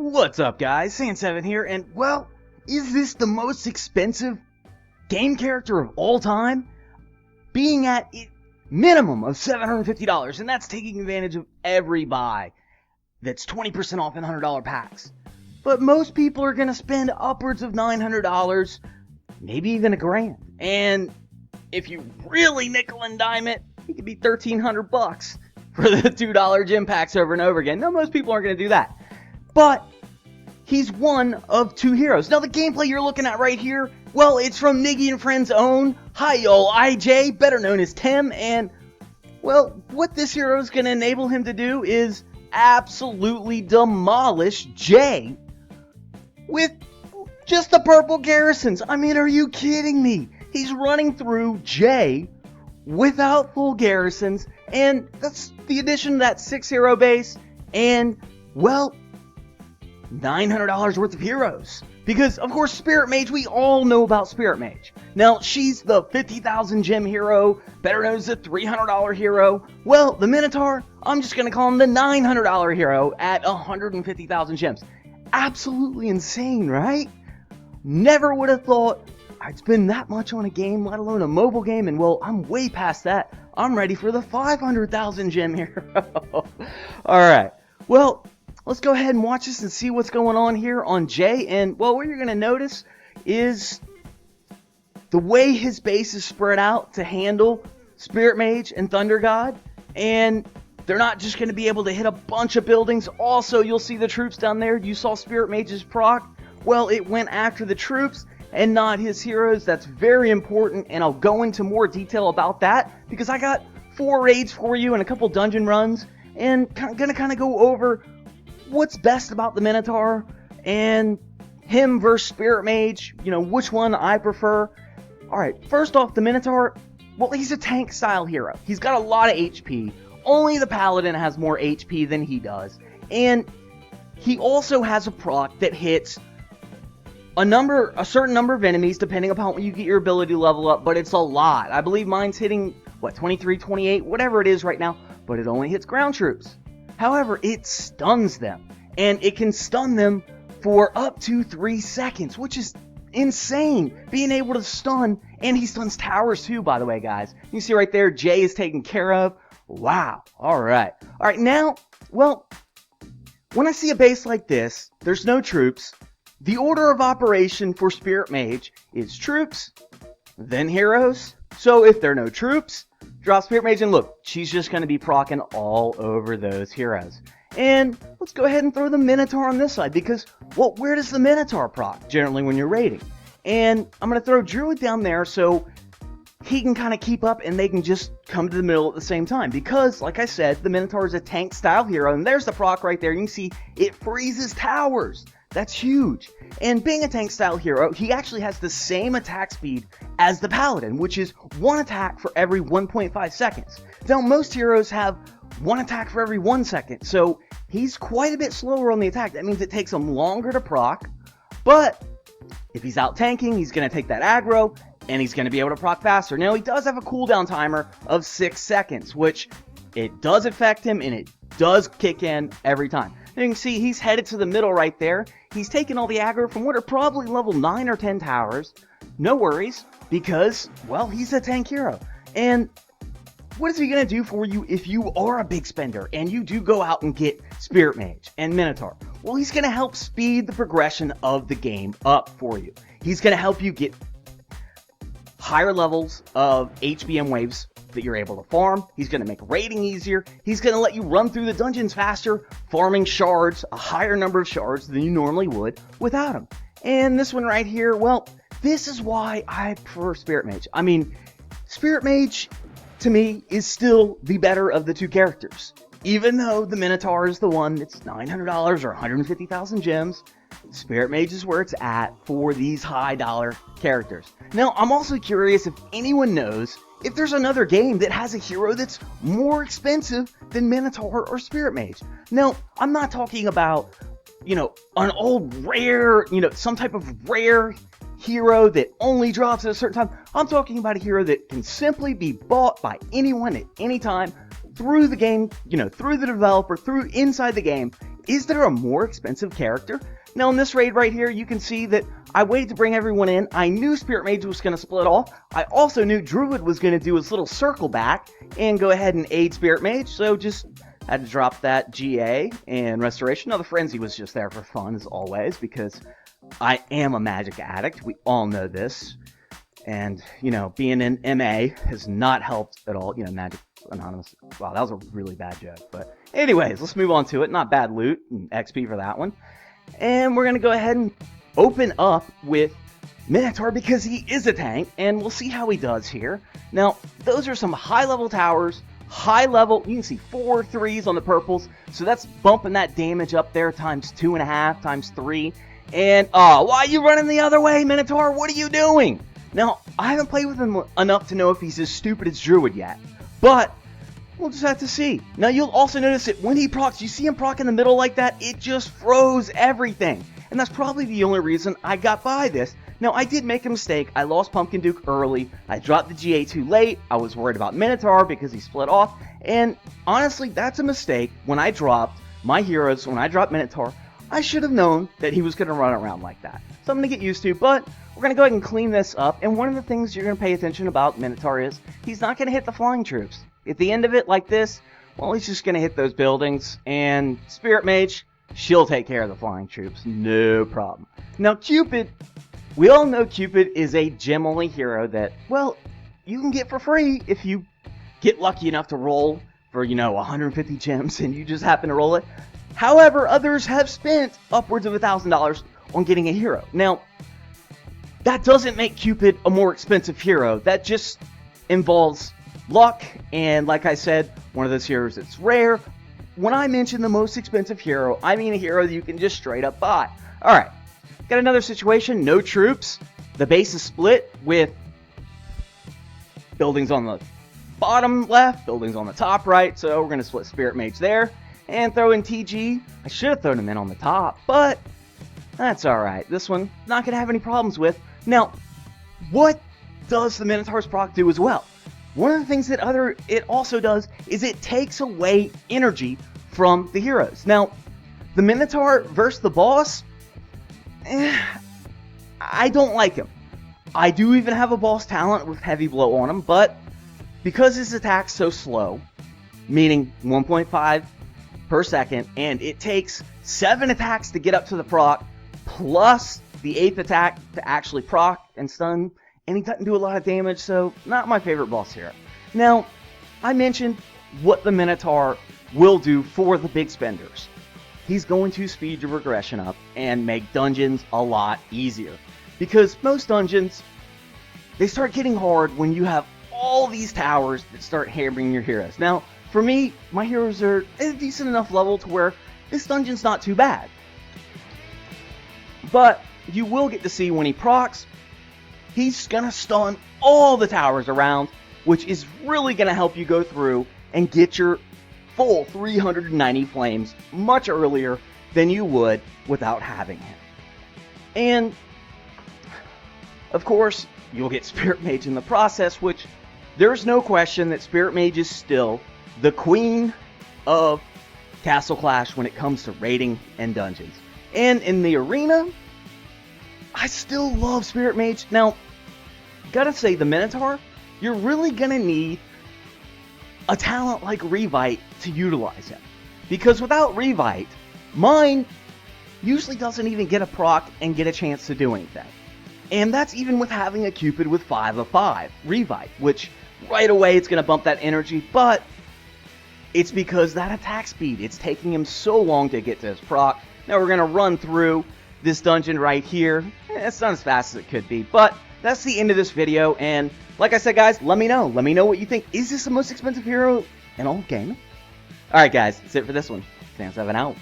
What's up, guys? Sand7 here, and well, is this the most expensive game character of all time? Being at a minimum of $750, and that's taking advantage of every buy that's 20% off in $100 packs. But most people are going to spend upwards of $900, maybe even $1,000. And if you really nickel and dime it, it could be $1,300 for the $2 gym packs over and over again. Now, most people aren't going to do that. But he's one of two heroes. Now, the gameplay you're looking at right here, well, it's from Niggy and Friends' own Hi-Yo IJ, better known as Tim. And, well, what this hero is going to enable him to do is absolutely demolish Jay with just the purple garrisons. I mean, are you kidding me? He's running through Jay without full garrisons, and that's the addition to that 6-hero base, and, well, $900 worth of heroes. Because, of course, Spirit Mage, we all know about Spirit Mage. Now, she's the 50,000 gem hero, better known as the $300 hero. Well, the Minotaur, I'm just going to call him the $900 hero at 150,000 gems. Absolutely insane, right? Never would have thought I'd spend that much on a game, let alone a mobile game, and well, I'm way past that. I'm ready for the 500,000 gem hero. Alright, well, let's go ahead and watch this and see what's going on here on Jay. And, well, what you're going to notice is the way his base is spread out to handle Spirit Mage and Thunder God. And they're not just going to be able to hit a bunch of buildings. Also, you'll see the troops down there. You saw Spirit Mage's proc. Well, it went after the troops and not his heroes. That's very important, and I'll go into more detail about that because I got 4 raids for you and a couple dungeon runs. And going to kind of go over what's best about the Minotaur and him versus Spirit Mage, you know, which one I prefer. Alright, first off, the Minotaur, well, he's a tank style hero. He's got a lot of HP. Only the Paladin has more HP than he does. And he also has a proc that hits a certain number of enemies depending upon when you get your ability level up, but it's a lot. I believe mine's hitting, 23, 28, whatever it is right now, but it only hits ground troops. However, it stuns them, and it can stun them for up to 3 seconds, which is insane, being able to stun, and he stuns towers too, by the way, guys. You see right there, Jay is taken care of. Wow, alright. Alright, now, well, when I see a base like this, there's no troops. The order of operation for Spirit Mage is troops, then heroes. So if there are no troops, drop Spirit Mage, and look, she's just going to be proccing all over those heroes. And let's go ahead and throw the Minotaur on this side, because, well, where does the Minotaur proc generally when you're raiding? And I'm going to throw Druid down there so he can kind of keep up and they can just come to the middle at the same time. Because, like I said, the Minotaur is a tank style hero, and there's the proc right there. You can see it freezes towers. That's huge. And being a tank style hero, he actually has the same attack speed as the Paladin, which is 1 attack for every 1.5 seconds. Now, most heroes have 1 attack for every 1 second, so he's quite a bit slower on the attack. That means it takes him longer to proc, but if he's out tanking, he's going to take that aggro, and he's going to be able to proc faster. Now, he does have a cooldown timer of 6 seconds, which it does affect him, and it does kick in every time. And you can see he's headed to the middle right there. He's taking all the aggro from what are probably level 9 or 10 towers. No worries, because, well, he's a tank hero. And what is he going to do for you if you are a big spender and you do go out and get Spirit Mage and Minotaur? Well, he's going to help speed the progression of the game up for you. He's going to help you get higher levels of HBM waves that you're able to farm. He's going to make raiding easier. He's going to let you run through the dungeons faster, farming shards, a higher number of shards than you normally would without him. And this one right here, well, this is why I prefer Spirit Mage. I mean, Spirit Mage, to me, is still the better of the two characters. Even though the Minotaur is the one that's $900 or 150,000 gems, Spirit Mage is where it's at for these high dollar characters. Now, I'm also curious if anyone knows if there's another game that has a hero that's more expensive than Minotaur or Spirit Mage. Now, I'm not talking about, an old rare, some type of rare hero that only drops at a certain time. I'm talking about a hero that can simply be bought by anyone at any time through the game, through the developer, through inside the game. is there a more expensive character? Now in this raid right here, you can see that I waited to bring everyone in. I knew Spirit Mage was going to split off. I also knew Druid was going to do his little circle back and go ahead and aid Spirit Mage, so just had to drop that GA and Restoration. Now the Frenzy was just there for fun as always, because I am a magic addict. We all know this. And, you know, being in MA has not helped at all. You know, Magic Anonymous. Wow, that was a really bad joke. But anyways, let's move on to it. Not bad loot and XP for that one. And we're going to go ahead and open up with Minotaur because he is a tank. And we'll see how he does here. Now, those are some high-level towers. High-level, you can see 4 3s on the purples. So that's bumping that damage up there times 2.5, times 3. And, why are you running the other way, Minotaur? What are you doing? Now, I haven't played with him enough to know if he's as stupid as Druid yet, but we'll just have to see. Now, you'll also notice that when he procs, you see him proc in the middle like that, it just froze everything. And that's probably the only reason I got by this. Now, I did make a mistake. I lost Pumpkin Duke early. I dropped the GA too late. I was worried about Minotaur because he split off. And honestly, that's a mistake. When I dropped my heroes, when I dropped Minotaur, I should have known that he was going to run around like that. Something to get used to, but we're going to go ahead and clean this up. And one of the things you're going to pay attention about Minotaur is he's not going to hit the flying troops. At the end of it like this, well, he's just going to hit those buildings. And Spirit Mage, she'll take care of the flying troops. No problem. Now, Cupid, we all know Cupid is a gem-only hero that, well, you can get for free if you get lucky enough to roll for, you know, 150 gems and you just happen to roll it. However, others have spent upwards of $1,000 on getting a hero. Now, that doesn't make Cupid a more expensive hero. That just involves luck, and like I said, one of those heroes that's rare. When I mention the most expensive hero, I mean a hero that you can just straight up buy. Alright, got another situation, no troops. The base is split with buildings on the bottom left, buildings on the top right, so we're going to split Spirit Mage there. And throw in TG. I should have thrown him in on the top, but that's alright. This one, not going to have any problems with. Now, what does the Minotaur's proc do as well? One of the things that it also does is it takes away energy from the heroes. Now, the Minotaur versus the boss, I don't like him. I do even have a boss talent with heavy blow on him, but because his attack's so slow, meaning 1.5 per second, and it takes 7 attacks to get up to the proc, plus the 8th attack to actually proc and stun, and he doesn't do a lot of damage, so not my favorite boss hero. Now, I mentioned what the Minotaur will do for the big spenders. He's going to speed your regression up and make dungeons a lot easier. Because most dungeons, they start getting hard when you have all these towers that start hammering your heroes. Now, for me, my heroes are at a decent enough level to where this dungeon's not too bad. But you will get to see when he procs, he's going to stun all the towers around, which is really going to help you go through and get your full 390 flames much earlier than you would without having him. And, of course, you'll get Spirit Mage in the process, which there's no question that Spirit Mage is still the queen of Castle Clash when it comes to raiding and dungeons. And in the arena, I still love Spirit Mage. Now, gotta say, the Minotaur, you're really gonna need a talent like Revite to utilize him. Because without Revite, mine usually doesn't even get a proc and get a chance to do anything. And that's even with having a Cupid with 5 of 5, Revite, which right away it's gonna bump that energy, but it's because that attack speed, it's taking him so long to get to his proc. Now we're going to run through this dungeon right here. It's not as fast as it could be, but that's the end of this video. And like I said, guys, let me know. Let me know what you think. Is this the most expensive hero in all of gaming? Alright, guys, that's it for this one. Sam7 out.